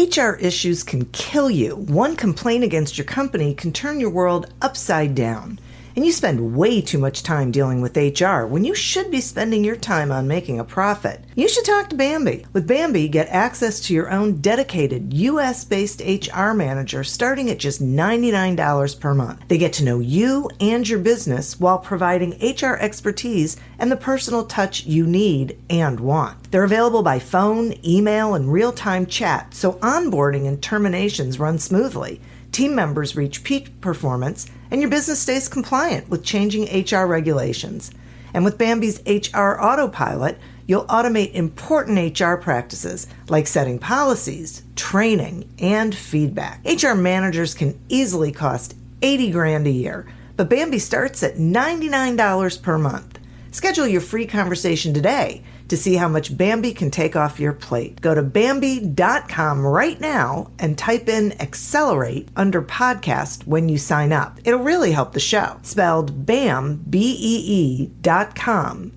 HR issues can kill you. One complaint against your company can turn your world upside down. And you spend way too much time dealing with HR when you should be spending your time on making a profit. You should talk to Bambi. With Bambi, get access to your own dedicated US-based HR manager starting at just $99 per month. They get to know you and your business while providing HR expertise and the personal touch you need and want. They're available by phone, email, and real-time chat, so onboarding and terminations run smoothly. Team members reach peak performance, and your business stays compliant with changing HR regulations. And with Bambi's HR Autopilot, you'll automate important HR practices like setting policies, training, and feedback. HR managers can easily cost $80,000 a year, but Bambi starts at $99 per month. Schedule your free conversation today to see how much Bambi can take off your plate. Go to Bambi.com right now and type in Accelerate under podcast when you sign up. It'll really help the show. Spelled BAM, BEE.com.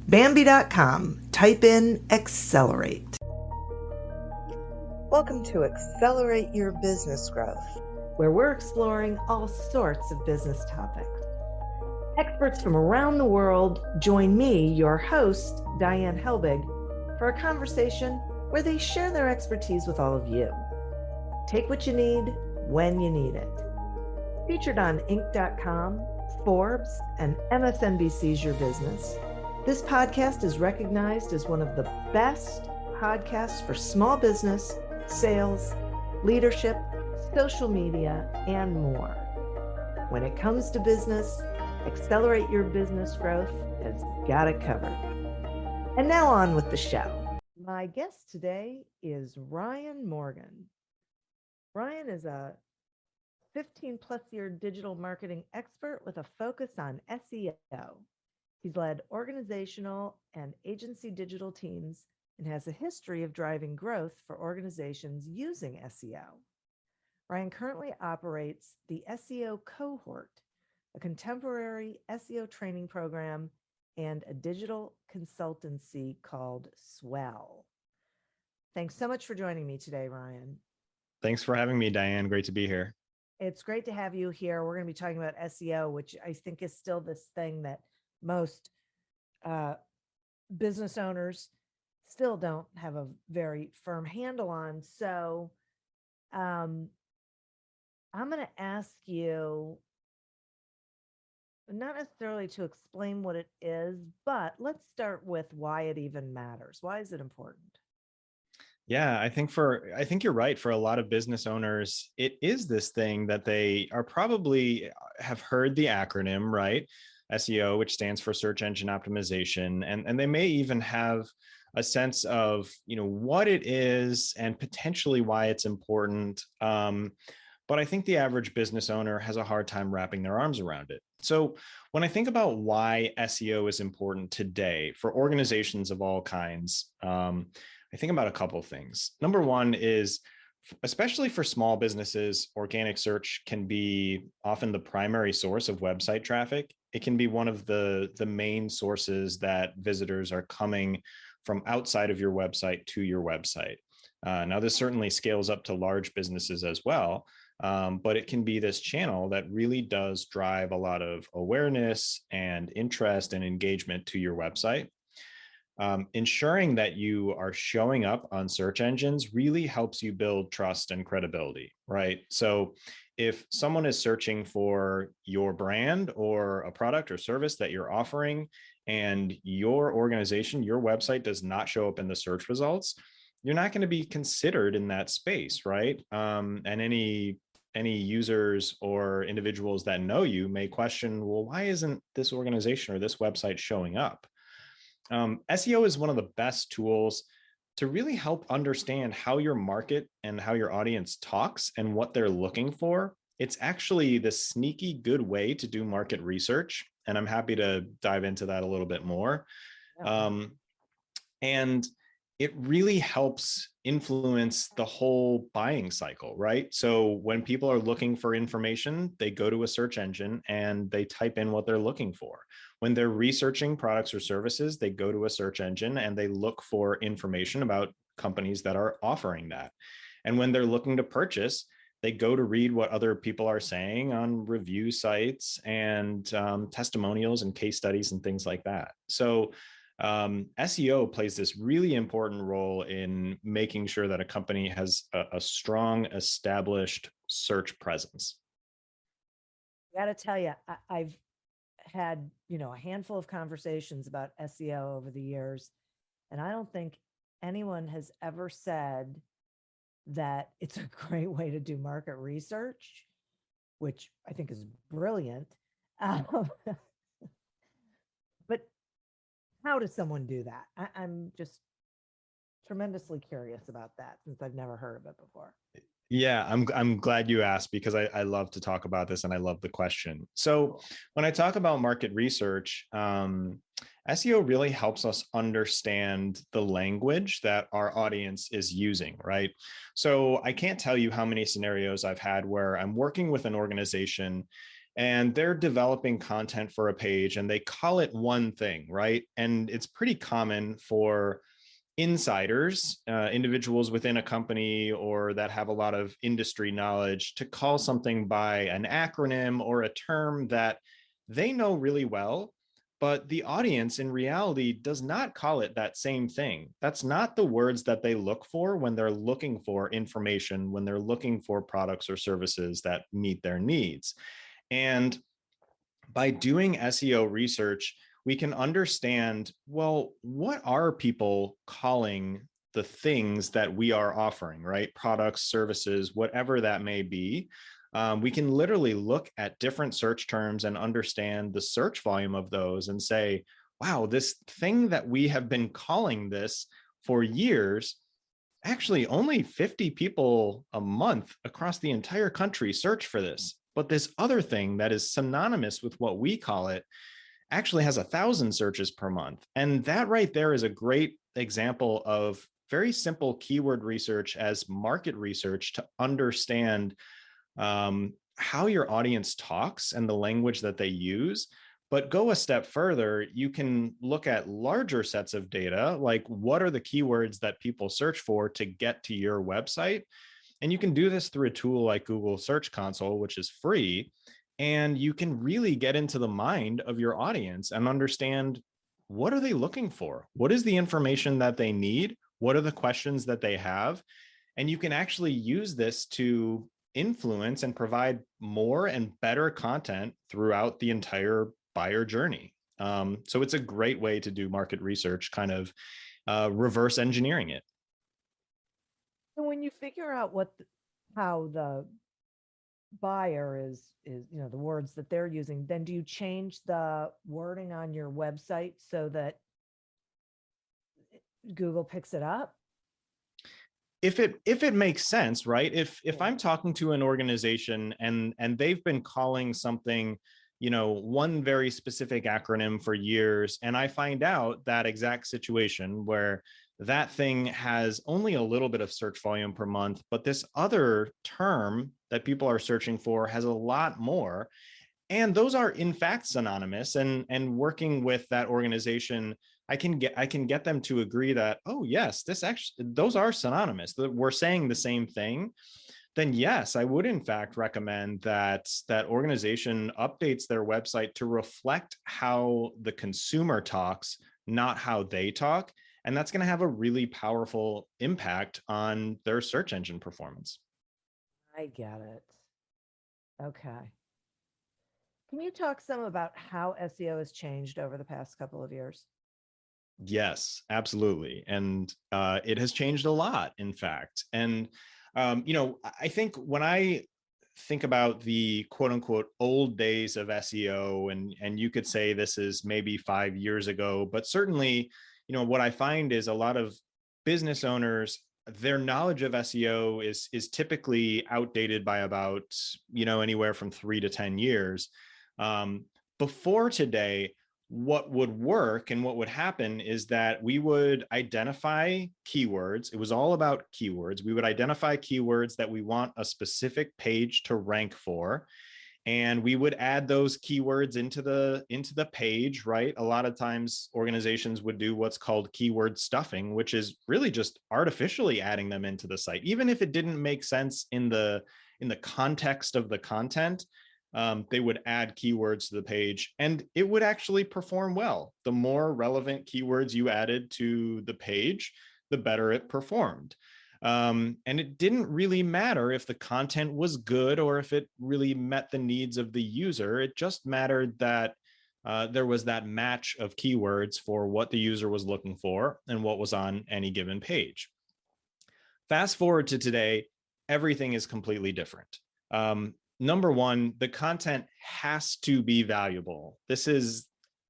Bambi.com. Type in Accelerate. Welcome to Accelerate Your Business Growth, where we're exploring all sorts of business topics. Experts from around the world join me, your host, Diane Helbig, for a conversation where they share their expertise with all of you. Take what you need when you need it. Featured on Inc.com, Forbes, and MSNBC's Your Business, this podcast is recognized as one of the best podcasts for small business, sales, leadership, social media, and more. When it comes to business, Accelerate Your Business Growth has got it covered. And now on with the show. My guest today is Ryan Morgan. Ryan is a 15-plus year digital marketing expert with a focus on SEO. He's led organizational and agency digital teams and has a history of driving growth for organizations using SEO. Ryan currently operates the SEO Cohort, a contemporary SEO training program, and a digital consultancy called Swell. Thanks so much for joining me today, Ryan. Thanks for having me, Diane. Great to be here. It's great to have you here. We're going to be talking about SEO, which I think is still this thing that most business owners still don't have a very firm handle on. So I'm going to ask you, not necessarily to explain what it is, but let's start with why it even matters. Why is it important? Yeah, I think you're right. For a lot of business owners, it is this thing that they are probably have heard the acronym, right? SEO, which stands for search engine optimization. And they may even have a sense of, what it is and potentially why it's important. But I think the average business owner has a hard time wrapping their arms around it. So when I think about why SEO is important today for organizations of all kinds, I think about a couple of things. Number one is, especially for small businesses, organic search can be often the primary source of website traffic. It can be one of the main sources that visitors are coming from outside of your website to your website. Now, this certainly scales up to large businesses as well. But it can be this channel that really does drive a lot of awareness and interest and engagement to your website. Ensuring that you are showing up on search engines really helps you build trust and credibility, right? So if someone is searching for your brand or a product or service that you're offering, and your organization, your website does not show up in the search results, you're not going to be considered in that space, right? And any users or individuals that know you may question, well, why isn't this organization or this website showing up? SEO is one of the best tools to really help understand how your market and how your audience talks and what they're looking for. It's actually the sneaky good way to do market research. And I'm happy to dive into that a little bit more. And it really helps influence the whole buying cycle, right? So when people are looking for information, they go to a search engine and they type in what they're looking for. When they're researching products or services, they go to a search engine and they look for information about companies that are offering that. And when they're looking to purchase, they go to read what other people are saying on review sites and testimonials and case studies and things like that. So SEO plays this really important role in making sure that a company has a strong, established search presence. I got to tell you, I've had, a handful of conversations about SEO over the years, and I don't think anyone has ever said that it's a great way to do market research, which I think is brilliant. But how does someone do that? I'm just tremendously curious about that since I've never heard of it before. Yeah, I'm glad you asked because I love to talk about this and I love the question. So when I talk about market research, SEO really helps us understand the language that our audience is using, right? So I can't tell you how many scenarios I've had where I'm working with an organization and they're developing content for a page and they call it one thing, right? And it's pretty common for insiders, individuals within a company or that have a lot of industry knowledge to call something by an acronym or a term that they know really well, but the audience in reality does not call it that same thing. That's not the words that they look for when they're looking for information, when they're looking for products or services that meet their needs. And by doing SEO research, we can understand, well, what are people calling the things that we are offering, right? Products, services, whatever that may be. We can literally look at different search terms and understand the search volume of those and say, wow, this thing that we have been calling this for years, actually only 50 people a month across the entire country search for this. But this other thing that is synonymous with what we call it actually has 1,000 searches per month. And that right there is a great example of very simple keyword research as market research to understand how your audience talks and the language that they use. But go a step further, you can look at larger sets of data, like what are the keywords that people search for to get to your website? And you can do this through a tool like Google Search Console, which is free. And you can really get into the mind of your audience and understand what are they looking for? What is the information that they need? What are the questions that they have? And you can actually use this to influence and provide more and better content throughout the entire buyer journey. So it's a great way to do market research, kind of reverse engineering it. So when you figure out how the buyer is the words that they're using, then do you change the wording on your website so that Google picks it up? If it makes sense, right? If I'm talking to an organization and they've been calling something, one very specific acronym for years, and I find out that exact situation where that thing has only a little bit of search volume per month, but this other term that people are searching for has a lot more, and those are in fact synonymous, and working with that organization, I can get them to agree that, oh yes, those are synonymous, that we're saying the same thing. Then yes, I would in fact recommend that that organization updates their website to reflect how the consumer talks, not how they talk. And that's going to have a really powerful impact on their search engine performance. I get it. Okay. Can you talk some about how SEO has changed over the past couple of years? Yes, absolutely. And it has changed a lot, in fact. And, I think when I think about the quote unquote old days of SEO, and you could say this is maybe 5 years ago, but certainly, what I find is a lot of business owners, their knowledge of SEO is typically outdated by about, anywhere from 3 to 10 years. Before today, what would work and what would happen is that we would identify keywords. It was all about keywords. We would identify keywords that we want a specific page to rank for. and we would add those keywords into the page, right? A lot of times organizations would do what's called keyword stuffing, which is really just artificially adding them into the site, even if it didn't make sense in the context of the content. They would add keywords to the page and it would actually perform well. The more relevant keywords you added to the page, the better it performed. And it didn't really matter if the content was good or if it really met the needs of the user. It just mattered that there was that match of keywords for what the user was looking for and what was on any given page. Fast forward to today, everything is completely different. Number one, the content has to be valuable. This is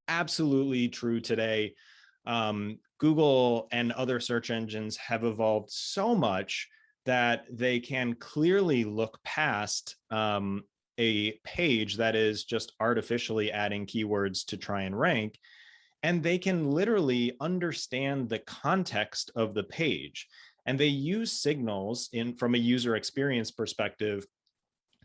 absolutely true today. Google and other search engines have evolved so much that they can clearly look past a page that is just artificially adding keywords to try and rank, and they can literally understand the context of the page. And they use signals from a user experience perspective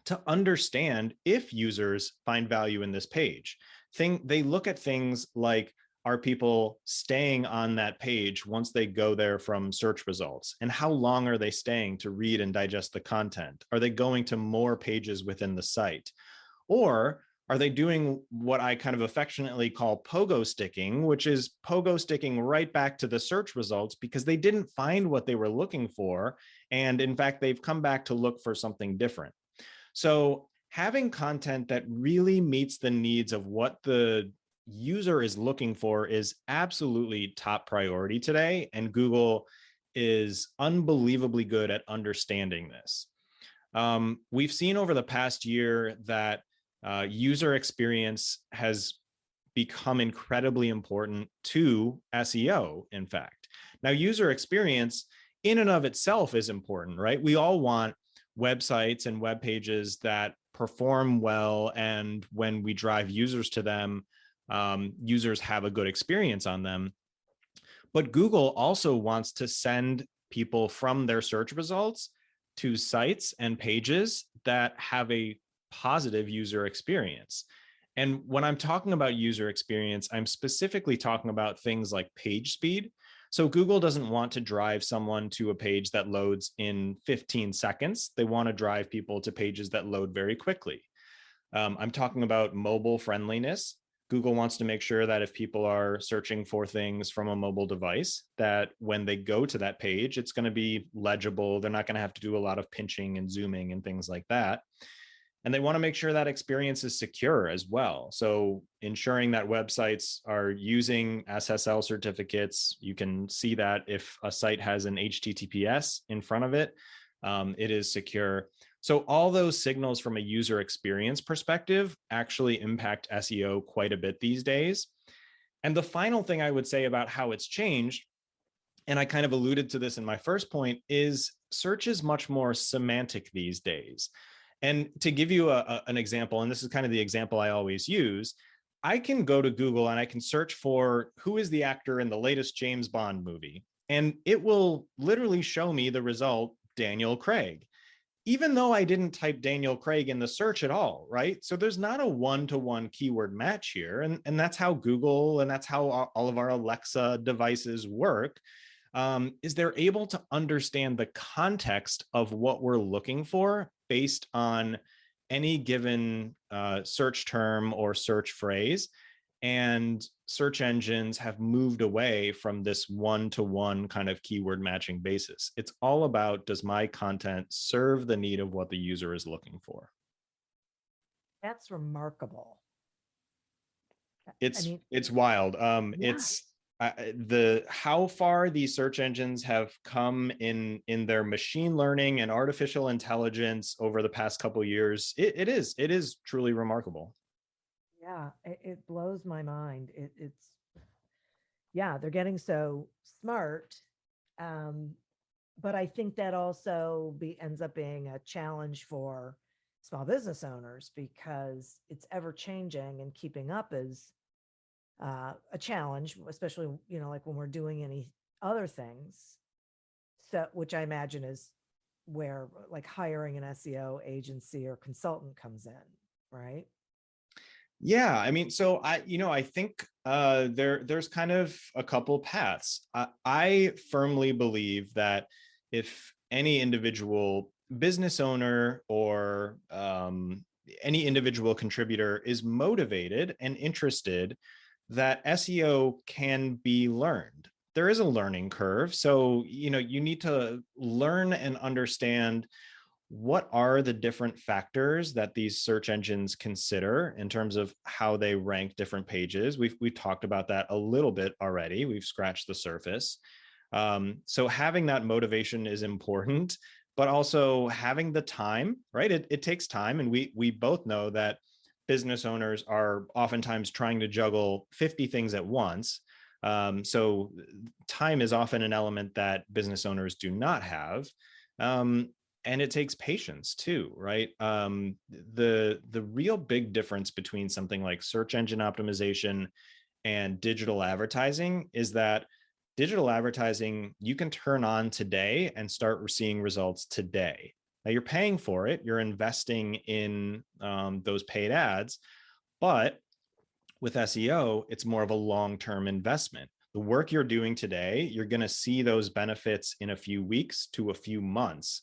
to understand if users find value in this page. They look at things like, are people staying on that page once they go there from search results? And how long are they staying to read and digest the content? Are they going to more pages within the site? Or are they doing what I kind of affectionately call pogo sticking, which is pogo sticking right back to the search results because they didn't find what they were looking for. And in fact, they've come back to look for something different. So having content that really meets the needs of what the user is looking for is absolutely top priority today. And Google is unbelievably good at understanding this. We've seen over the past year that user experience has become incredibly important to SEO, in fact. Now, user experience in and of itself is important, right? We all want websites and web pages that perform well, and when we drive users to them, users have a good experience on them. But Google also wants to send people from their search results to sites and pages that have a positive user experience. And when I'm talking about user experience, I'm specifically talking about things like page speed. So Google doesn't want to drive someone to a page that loads in 15 seconds. They want to drive people to pages that load very quickly. I'm talking about mobile friendliness. Google wants to make sure that if people are searching for things from a mobile device, that when they go to that page, it's going to be legible. They're not going to have to do a lot of pinching and zooming and things like that. And they want to make sure that experience is secure as well. So ensuring that websites are using SSL certificates, you can see that if a site has an HTTPS in front of it, it is secure. So all those signals from a user experience perspective actually impact SEO quite a bit these days. And the final thing I would say about how it's changed, and I kind of alluded to this in my first point, is search is much more semantic these days. And to give you an example, and this is kind of the example I always use, I can go to Google and I can search for who is the actor in the latest James Bond movie, and it will literally show me the result, Daniel Craig, even though I didn't type Daniel Craig in the search at all, right? So there's not a one-to-one keyword match here. And that's how Google and that's how all of our Alexa devices work. Is they're able to understand the context of what we're looking for based on any given search term or search phrase. And search engines have moved away from this one-to-one kind of keyword matching basis. It's all about, does my content serve the need of what the user is looking for? That's remarkable. It's wild. Yeah. It's the how far these search engines have come in their machine learning and artificial intelligence over the past couple of years. It is truly remarkable. Yeah, it blows my mind. Yeah, they're getting so smart. But I think that also ends up being a challenge for small business owners because it's ever changing, and keeping up is a challenge, especially, like when we're doing any other things. So, which I imagine is where like hiring an SEO agency or consultant comes in. right? Yeah, I mean, so I think there's kind of a couple paths. I firmly believe that if any individual business owner or any individual contributor is motivated and interested, that SEO can be learned. There is a learning curve, so you need to learn and understand what are the different factors that these search engines consider in terms of how they rank different pages. We've talked about that a little bit already. We've scratched the surface. So having that motivation is important, but also having the time, right? It takes time, and we both know that business owners are oftentimes trying to juggle 50 things at once. So time is often an element that business owners do not have. And it takes patience too, right? The real big difference between something like search engine optimization and digital advertising is that digital advertising you can turn on today and start seeing results today. Now you're paying for it, you're investing in those paid ads, but with SEO, it's more of a long-term investment. The work you're doing today, you're going to see those benefits in a few weeks to a few months.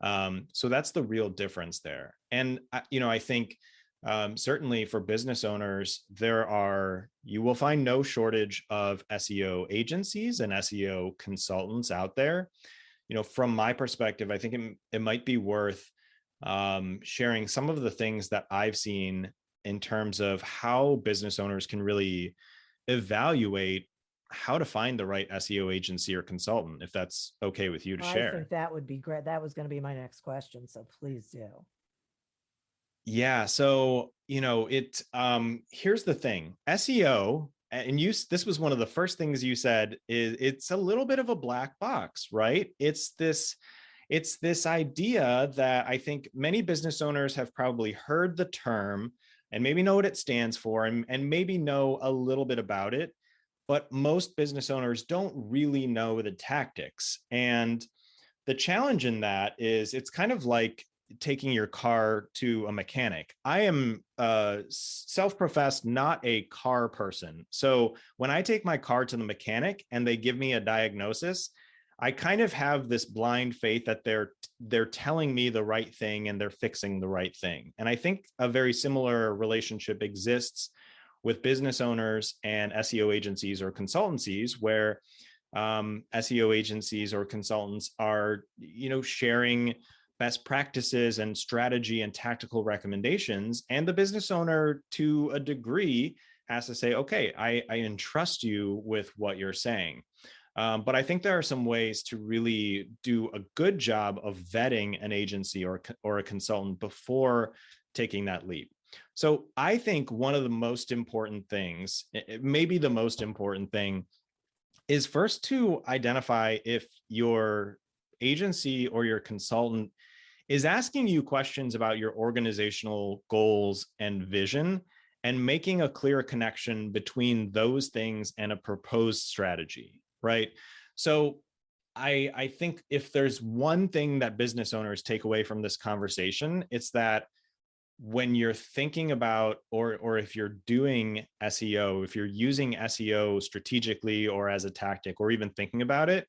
So that's the real difference there. And, I think certainly for business owners, you will find no shortage of SEO agencies and SEO consultants out there. From my perspective, I think it might be worth sharing some of the things that I've seen in terms of how business owners can really evaluate how to find the right SEO agency or consultant, if that's okay with you to share. I think that would be great. That was going to be my next question. So please do. Yeah. So, here's the thing. SEO, and this was one of the first things you said, is it's a little bit of a black box, right? It's this idea that I think many business owners have probably heard the term and maybe know what it stands for and maybe know a little bit about it, but most business owners don't really know the tactics. And the challenge in that is it's kind of like taking your car to a mechanic. I am self-professed not a car person. So when I take my car to the mechanic and they give me a diagnosis, I kind of have this blind faith that they're telling me the right thing and they're fixing the right thing. And I think a very similar relationship exists with business owners and SEO agencies or consultancies, where SEO agencies or consultants are, sharing best practices and strategy and tactical recommendations. And the business owner, to a degree, has to say, okay, I entrust you with what you're saying. But I think there are some ways to really do a good job of vetting an agency or a consultant before taking that leap. So I think one of the most important things, maybe the most important thing, is first to identify if your agency or your consultant is asking you questions about your organizational goals and vision, and making a clear connection between those things and a proposed strategy, right? So I think if there's one thing that business owners take away from this conversation, it's that when you're thinking about, or if you're doing SEO, if you're using SEO strategically or as a tactic, or even thinking about it,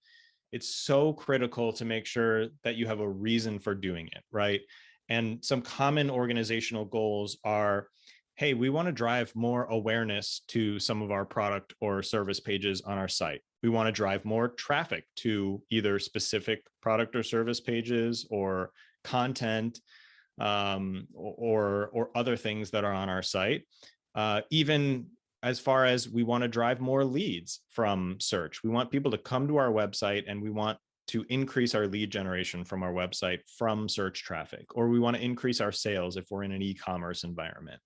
it's so critical to make sure that you have a reason for doing it, right? And some common organizational goals are, hey, we want to drive more awareness to some of our product or service pages on our site. We want to drive more traffic to either specific product or service pages or content, or other things that are on our site. Even as far as we want to drive more leads from search. We want people to come to our website, and we want to increase our lead generation from our website from search traffic, or we want to increase our sales if we're in an e-commerce environment.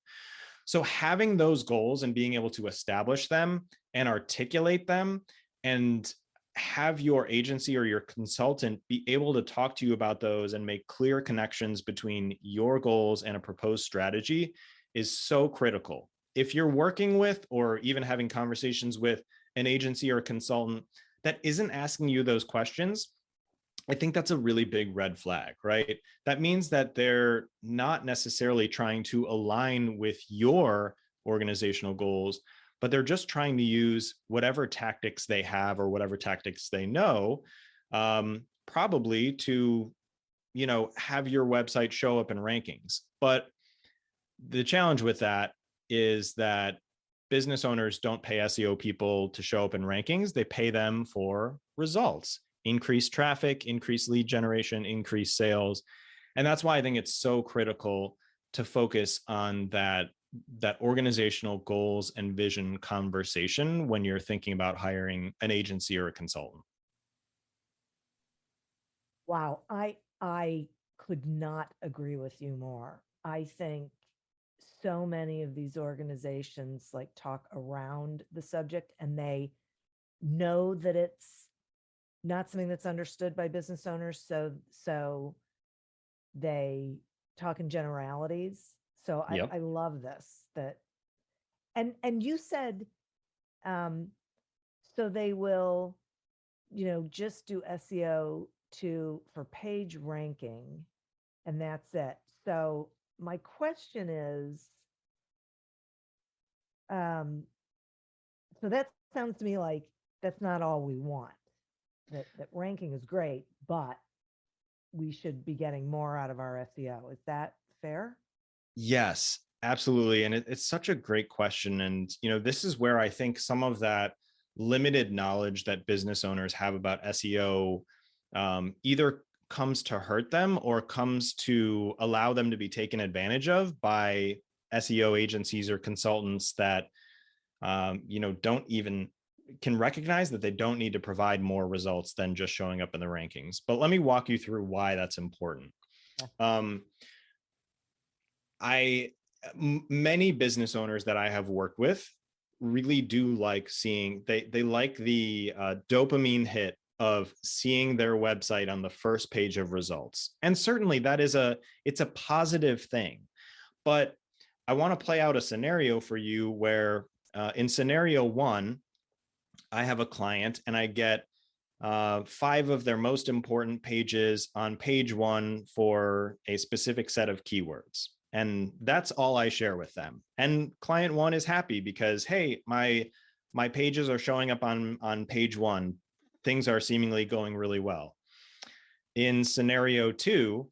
So having those goals and being able to establish them and articulate them, and have your agency or your consultant be able to talk to you about those and make clear connections between your goals and a proposed strategy, is so critical. If you're working with, or even having conversations with, an agency or a consultant that isn't asking you those questions, I think that's a really big red flag, right? That means that they're not necessarily trying to align with your organizational goals, but they're just trying to use whatever tactics they have or whatever tactics they know, probably to, have your website show up in rankings. But the challenge with that is that business owners don't pay SEO people to show up in rankings. They pay them for results, increased traffic, increased lead generation, increased sales. And that's why I think it's so critical to focus on that organizational goals and vision conversation when you're thinking about hiring an agency or a consultant. Wow, I could not agree with you more. I think so many of these organizations like talk around the subject, and they know that it's not something that's understood by business owners, so they talk in generalities. So Yep. I love this. And you said, so they will, just do SEO for page ranking, and that's it. So my question is, so that sounds to me like that's not all we want. That ranking is great, but we should be getting more out of our SEO. Is that fair? Yes, absolutely. And it's such a great question. And, this is where I think some of that limited knowledge that business owners have about SEO either comes to hurt them or comes to allow them to be taken advantage of by SEO agencies or consultants that, don't even can recognize that they don't need to provide more results than just showing up in the rankings. But let me walk you through why that's important. Yeah. Many business owners that I have worked with really do like seeing, they like the dopamine hit of seeing their website on the first page of results. And certainly that is it's a positive thing. But I want to play out a scenario for you where in scenario one, I have a client and I get 5 of their most important pages on page 1 for a specific set of keywords. And that's all I share with them. And client 1 is happy because, hey, my pages are showing up on page 1. Things are seemingly going really well. In scenario 2,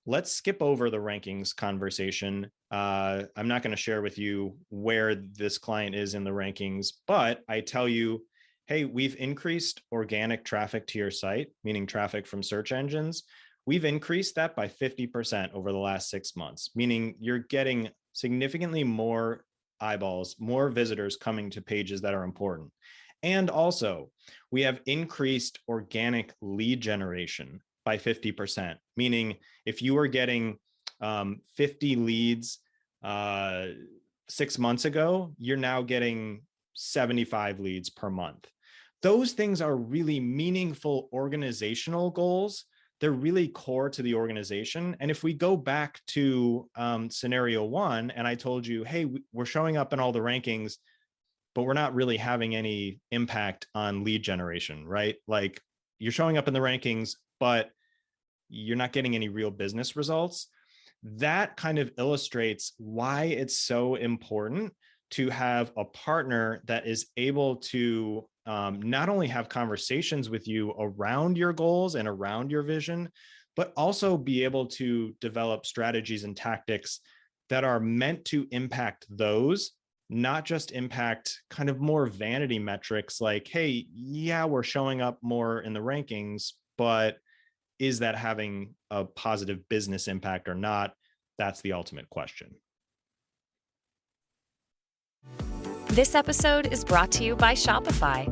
let's skip over the rankings conversation. I'm not going to share with you where this client is in the rankings, but I tell you, hey, we've increased organic traffic to your site, meaning traffic from search engines. We've increased that by 50% over the last 6 months, meaning you're getting significantly more eyeballs, more visitors coming to pages that are important. And also, we have increased organic lead generation by 50%, meaning if you were getting 50 leads 6 months ago, you're now getting 75 leads per month. Those things are really meaningful organizational goals. They're really core to the organization. And if we go back to scenario 1, and I told you, hey, we're showing up in all the rankings, but we're not really having any impact on lead generation, right? Like you're showing up in the rankings, but you're not getting any real business results. That kind of illustrates why it's so important to have a partner that is able to not only have conversations with you around your goals and around your vision, but also be able to develop strategies and tactics that are meant to impact those, not just impact kind of more vanity metrics like, hey, yeah, we're showing up more in the rankings, but is that having a positive business impact or not? That's the ultimate question. This episode is brought to you by Shopify.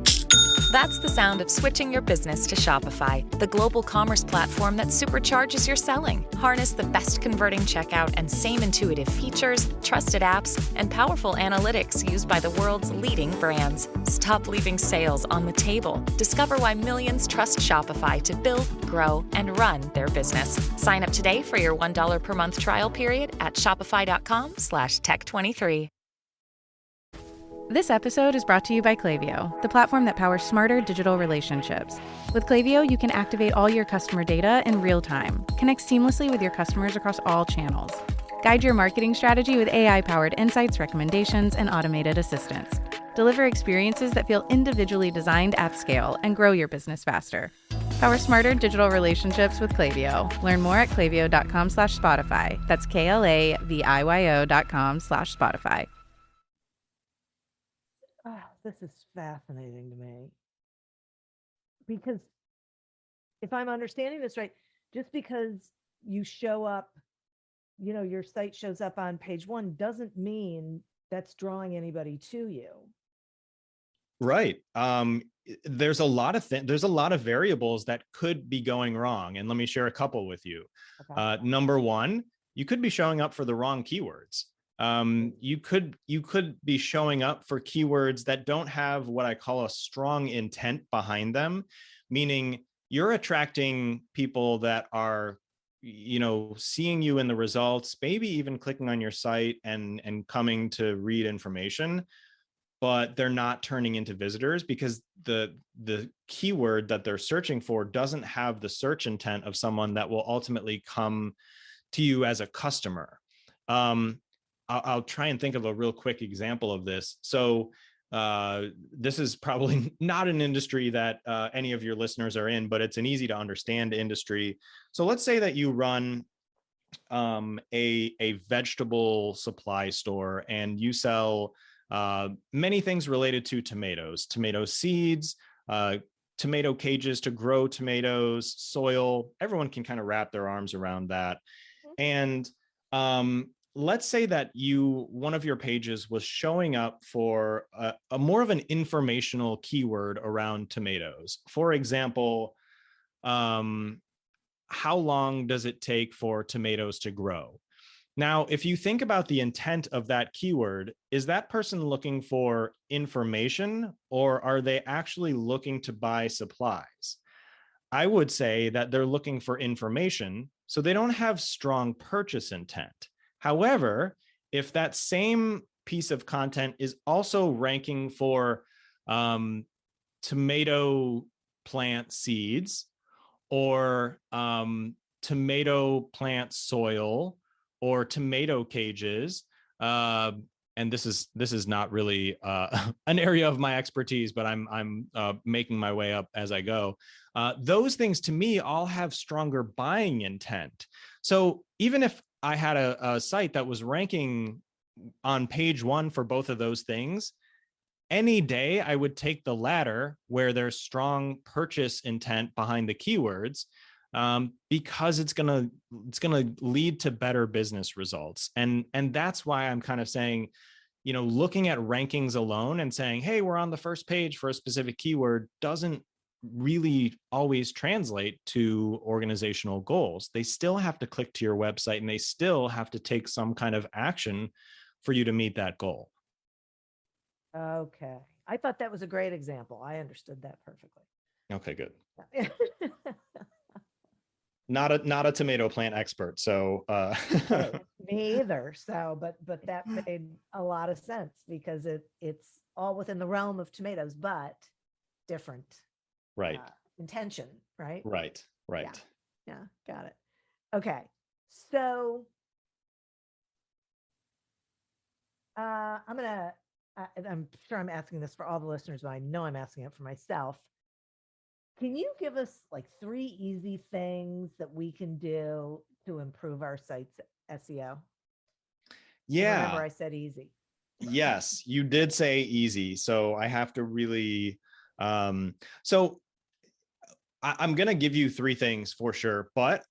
That's the sound of switching your business to Shopify, the global commerce platform that supercharges your selling. Harness the best converting checkout and same intuitive features, trusted apps, and powerful analytics used by the world's leading brands. Stop leaving sales on the table. Discover why millions trust Shopify to build, grow, and run their business. Sign up today for your $1 per month trial period at shopify.com/tech23. This episode is brought to you by Klaviyo, the platform that powers smarter digital relationships. With Klaviyo, you can activate all your customer data in real time, connect seamlessly with your customers across all channels, guide your marketing strategy with AI-powered insights, recommendations, and automated assistance, deliver experiences that feel individually designed at scale, and grow your business faster. Power smarter digital relationships with Klaviyo. Learn more at klaviyo.com/Spotify. That's KLAVIYO.com/Spotify. Oh, this is fascinating to me. Because if I'm understanding this right, just because you show up, your site shows up on page one doesn't mean that's drawing anybody to you. Right. There's a lot of there's a lot of variables that could be going wrong. And let me share a couple with you. Okay. Number one, you could be showing up for the wrong keywords. You could be showing up for keywords that don't have what I call a strong intent behind them, meaning you're attracting people that are, seeing you in the results, maybe even clicking on your site and coming to read information, but they're not turning into visitors because the keyword that they're searching for doesn't have the search intent of someone that will ultimately come to you as a customer. I'll try and think of a real quick example of this. So this is probably not an industry that any of your listeners are in, but it's an easy to understand industry. So let's say that you run a vegetable supply store and you sell many things related to tomatoes, tomato seeds, tomato cages to grow tomatoes, soil. Everyone can kind of wrap their arms around that. And let's say that one of your pages was showing up for a more of an informational keyword around tomatoes. For example, how long does it take for tomatoes to grow? Now, if you think about the intent of that keyword, is that person looking for information or are they actually looking to buy supplies? I would say that they're looking for information, so they don't have strong purchase intent. However, if that same piece of content is also ranking for tomato plant seeds or tomato plant soil or tomato cages, and this is not really an area of my expertise, but I'm making my way up as I go. Those things to me all have stronger buying intent. So even if I had a site that was ranking on page one for both of those things, any day I would take the latter where there's strong purchase intent behind the keywords, because it's gonna lead to better business results. And that's why I'm kind of saying, looking at rankings alone and saying, hey, we're on the first page for a specific keyword doesn't really always translate to organizational goals. They still have to click to your website and they still have to take some kind of action for you to meet that goal. Okay. I thought that was a great example. I understood that perfectly. Okay, good. Not a tomato plant expert, so me either. So, but that made a lot of sense because it's all within the realm of tomatoes, but different. Right. Intention, right? Right. Yeah, got it. Okay. So I'm sure I'm asking this for all the listeners, but I know I'm asking it for myself. Can you give us like 3 easy things that we can do to improve our site's SEO? Yeah. And remember, I said easy. Yes, you did say easy. So I have to really, so I'm going to give you 3 things for sure, but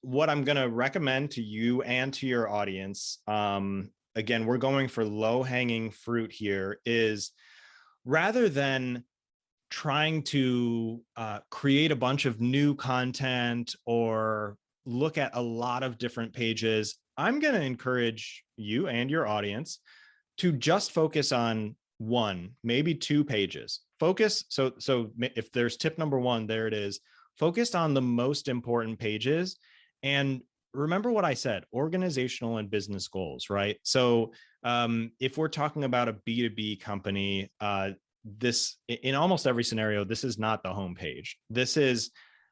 what I'm going to recommend to you and to your audience, again, we're going for low hanging fruit here, is rather than trying to create a bunch of new content or look at a lot of different pages, I'm going to encourage you and your audience to just focus on 1, maybe 2 pages. Focus. So if there's tip number 1, there it is. Focus on the most important pages and remember what I said, organizational and business goals, right? So if we're talking about a B2B company, this in almost every scenario, this is not the homepage. This is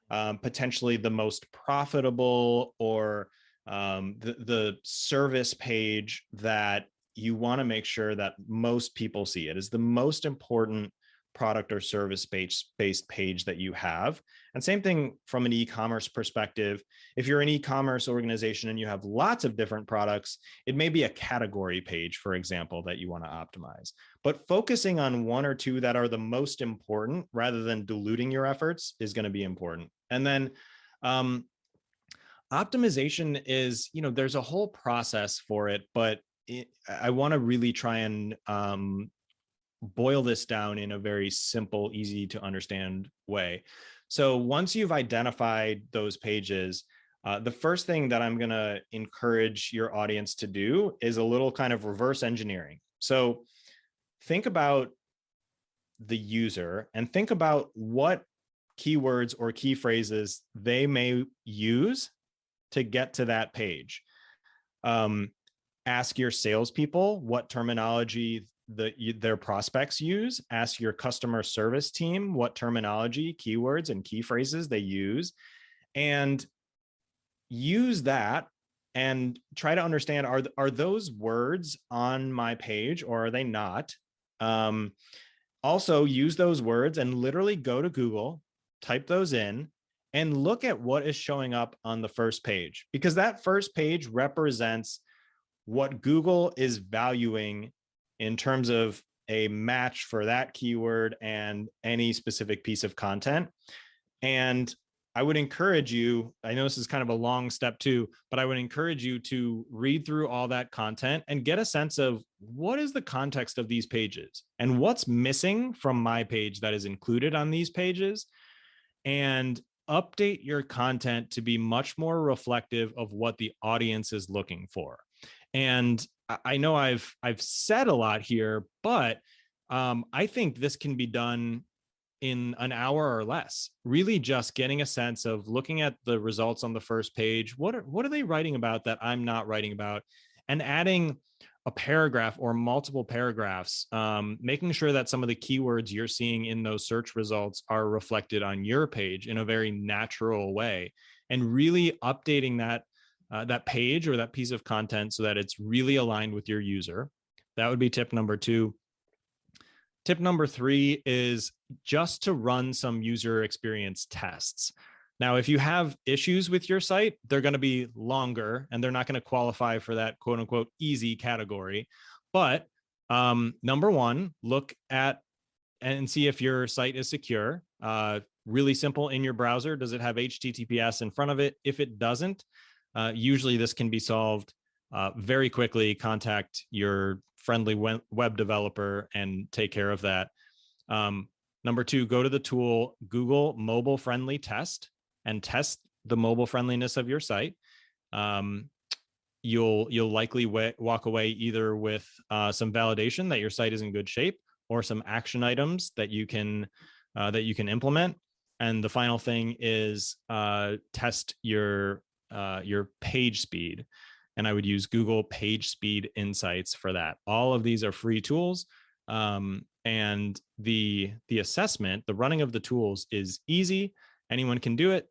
potentially the most profitable or the service page that you want to make sure that most people see. It is the most important product or service based page that you have. And same thing from an e-commerce perspective. If you're an e-commerce organization and you have lots of different products, it may be a category page, for example, that you want to optimize. But focusing on one or two that are the most important rather than diluting your efforts is going to be important. And then optimization is, there's a whole process for it, but I want to really try and boil this down in a very simple, easy to understand way. So once you've identified those pages, the first thing that I'm going to encourage your audience to do is a little kind of reverse engineering. So think about the user and think about what keywords or key phrases they may use to get to that page. Ask your salespeople what terminology their prospects use. Ask your customer service team what terminology, keywords, and key phrases they use, and use that and try to understand, are those words on my page or are they not? Also use those words and literally go to Google, type those in, and look at what is showing up on the first page, because that first page represents what Google is valuing in terms of a match for that keyword and any specific piece of content. And I would encourage you, I know this is kind of a long step too, but I would encourage you to read through all that content and get a sense of what is the context of these pages and what's missing from my page that is included on these pages, and update your content to be much more reflective of what the audience is looking for. And I know I've said a lot here, but I think this can be done in an hour or less. Really just getting a sense of looking at the results on the first page. What are they writing about that I'm not writing about? And adding a paragraph or multiple paragraphs, making sure that some of the keywords you're seeing in those search results are reflected on your page in a very natural way, and really updating that page or that piece of content so that it's really aligned with your user. That would be tip number 2. Tip number 3 is just to run some user experience tests. Now, if you have issues with your site, they're going to be longer and they're not going to qualify for that quote unquote easy category. But number 1, look at and see if your site is secure. Really simple in your browser. Does it have HTTPS in front of it? If it doesn't, usually this can be solved very quickly. Contact your friendly web developer and take care of that. Number 2, go to the tool Google Mobile Friendly Test and test the mobile friendliness of your site. You'll likely walk away either with some validation that your site is in good shape, or some action items that you can implement. And the final thing is test your page speed. And I would use Google Page Speed Insights for that. All of these are free tools. And the assessment, the running of the tools is easy. Anyone can do it.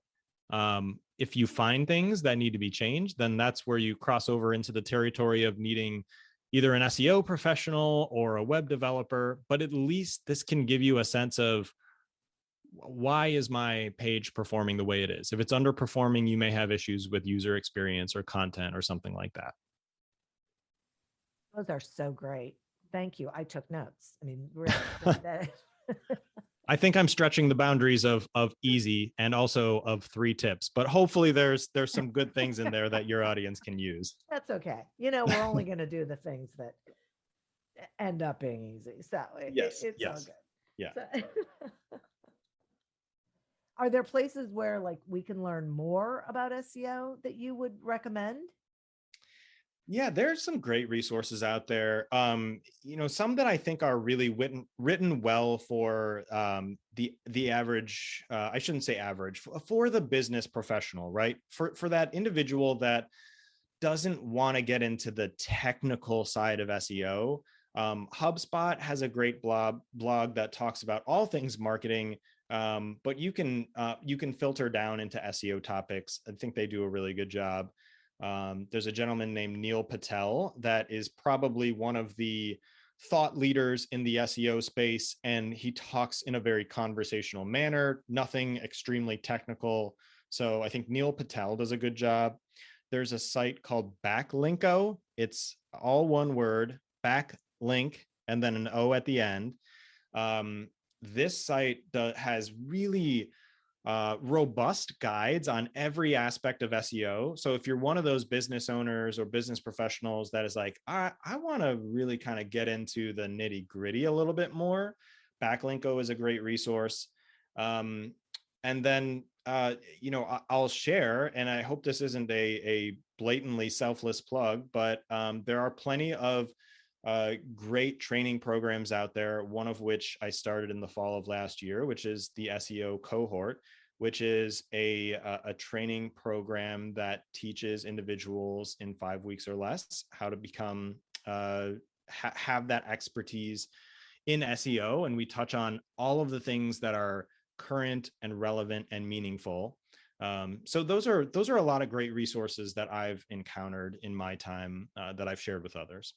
If you find things that need to be changed, then that's where you cross over into the territory of needing either an SEO professional or a web developer. But at least this can give you a sense of, why is my page performing the way it is? If it's underperforming, you may have issues with user experience or content or something like that. Those are so great. Thank you. I took notes. I mean, really. I think I'm stretching the boundaries of easy and also of 3 tips, but hopefully there's some good things in there that your audience can use. That's okay. We're only going to do the things that end up being easy. So it's all good. Yeah. So, are there places where we can learn more about SEO that you would recommend? Yeah, there's some great resources out there. Some that I think are really written well for the average. I shouldn't say average, for the business professional, right? For that individual that doesn't want to get into the technical side of SEO. HubSpot has a great blog that talks about all things marketing, but you can filter down into SEO topics. I think they do a really good job. There's a gentleman named Neil Patel that is probably one of the thought leaders in the SEO space, and he talks in a very conversational manner, nothing extremely technical. So I think Neil Patel does a good job. There's a site called Backlinko. It's all one word, backlink, and then an O at the end. This site has really robust guides on every aspect of SEO. So if you're one of those business owners or business professionals that is like, I want to really kind of get into the nitty gritty a little bit more, Backlinko is a great resource. And then, I'll share, and I hope this isn't a blatantly selfless plug, but there are plenty of great training programs out there, one of which I started in the fall of last year, which is the SEO cohort, which is a training program that teaches individuals in 5 weeks or less how to become have that expertise in SEO. And we touch on all of the things that are current and relevant and meaningful. So those are a lot of great resources that I've encountered in my time that I've shared with others.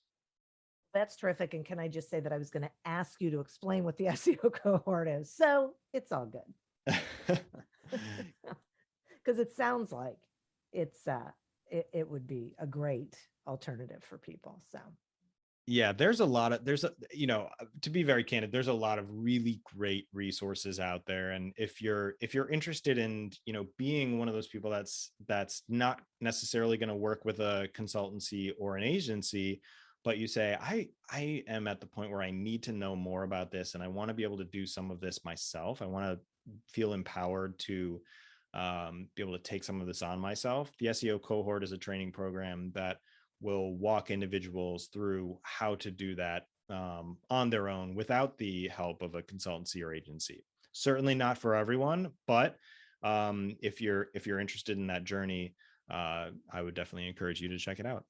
That's terrific. And can I just say that I was going to ask you to explain what the SEO cohort is? So it's all good. Because it sounds like it would be a great alternative for people. So yeah, to be very candid, there's a lot of really great resources out there. And if you're interested in, being one of those people that's not necessarily going to work with a consultancy or an agency, but you say, I am at the point where I need to know more about this, and I want to be able to do some of this myself. I want to feel empowered to be able to take some of this on myself. The SEO cohort is a training program that will walk individuals through how to do that on their own without the help of a consultancy or agency. Certainly not for everyone, but if you're interested in that journey, I would definitely encourage you to check it out.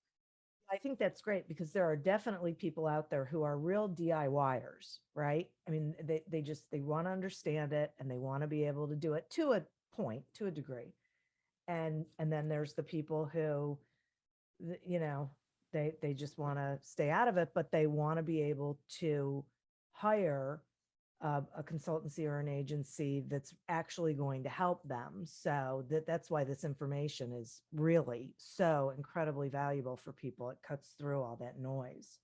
I think that's great, because there are definitely people out there who are real DIYers, right? I mean, they want to understand it, and they want to be able to do it to a point, to a degree. And then there's the people who, they just want to stay out of it, but they want to be able to hire a consultancy or an agency that's actually going to help them. So that's why this information is really so incredibly valuable for people. It cuts through all that noise.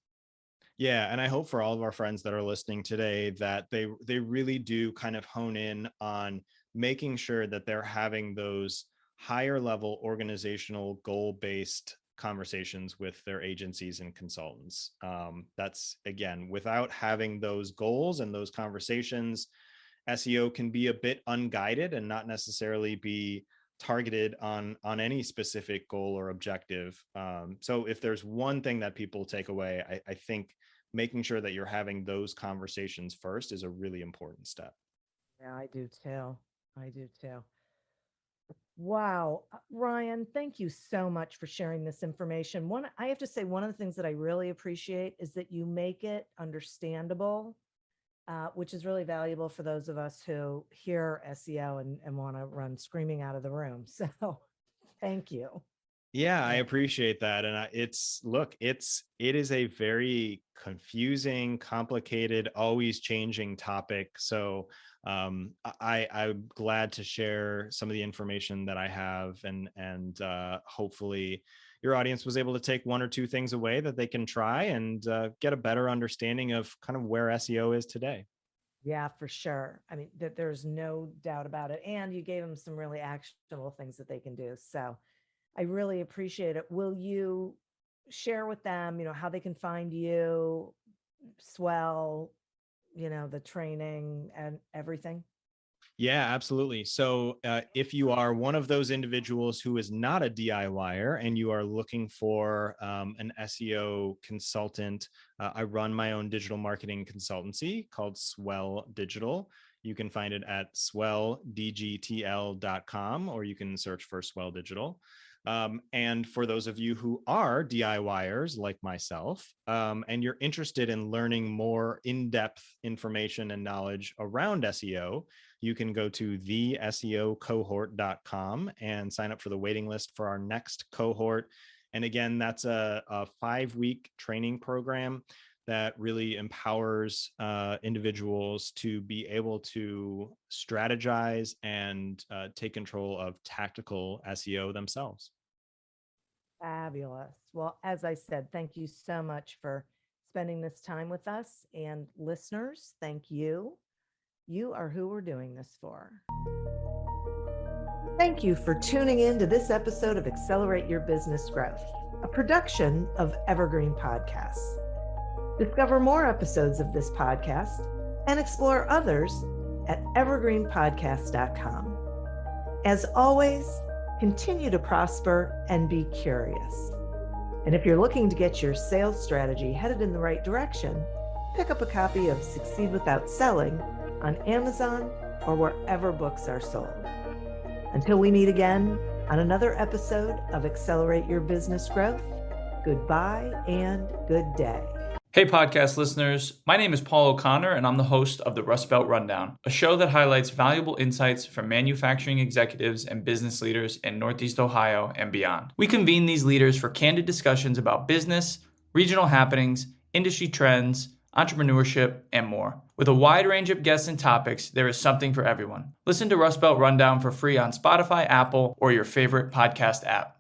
Yeah, and I hope for all of our friends that are listening today that they really do kind of hone in on making sure that they're having those higher level organizational goal-based conversations with their agencies and consultants. That's, again, without having those goals and those conversations, SEO can be a bit unguided and not necessarily be targeted on any specific goal or objective. So if there's one thing that people take away, I think making sure that you're having those conversations first is a really important step. Yeah, I do too. I do too. Wow. Ryan, thank you so much for sharing this information. I have to say, one of the things that I really appreciate is that you make it understandable, which is really valuable for those of us who hear SEO and want to run screaming out of the room. So thank you. Yeah, I appreciate that. And it is a very confusing, complicated, always changing topic. So I'm glad to share some of the information that I have, and hopefully your audience was able to take one or two things away that they can try and get a better understanding of kind of where SEO is today. Yeah, for sure. I mean, there's no doubt about it. And you gave them some really actionable things that they can do. So I really appreciate it. Will you share with them, how they can find you, Swell, the training and everything? Yeah, absolutely. So if you are one of those individuals who is not a DIYer and you are looking for an SEO consultant, I run my own digital marketing consultancy called Swell Digital. You can find it at swelldgtl.com, or you can search for Swell Digital. And for those of you who are DIYers like myself, and you're interested in learning more in-depth information and knowledge around SEO, you can go to theseocohort.com and sign up for the waiting list for our next cohort. And again, that's a 5-week training program that really empowers individuals to be able to strategize and take control of tactical SEO themselves. Fabulous. Well, as I said, thank you so much for spending this time with us. And listeners, thank you. You are who we're doing this for. Thank you for tuning in to this episode of Accelerate Your Business Growth, a production of Evergreen Podcasts. Discover more episodes of this podcast and explore others at evergreenpodcast.com. As always, continue to prosper and be curious. And if you're looking to get your sales strategy headed in the right direction, pick up a copy of Succeed Without Selling on Amazon or wherever books are sold. Until we meet again on another episode of Accelerate Your Business Growth, goodbye and good day. Hey podcast listeners, my name is Paul O'Connor and I'm the host of the Rust Belt Rundown, a show that highlights valuable insights from manufacturing executives and business leaders in Northeast Ohio and beyond. We convene these leaders for candid discussions about business, regional happenings, industry trends, entrepreneurship, and more. With a wide range of guests and topics, there is something for everyone. Listen to Rust Belt Rundown for free on Spotify, Apple, or your favorite podcast app.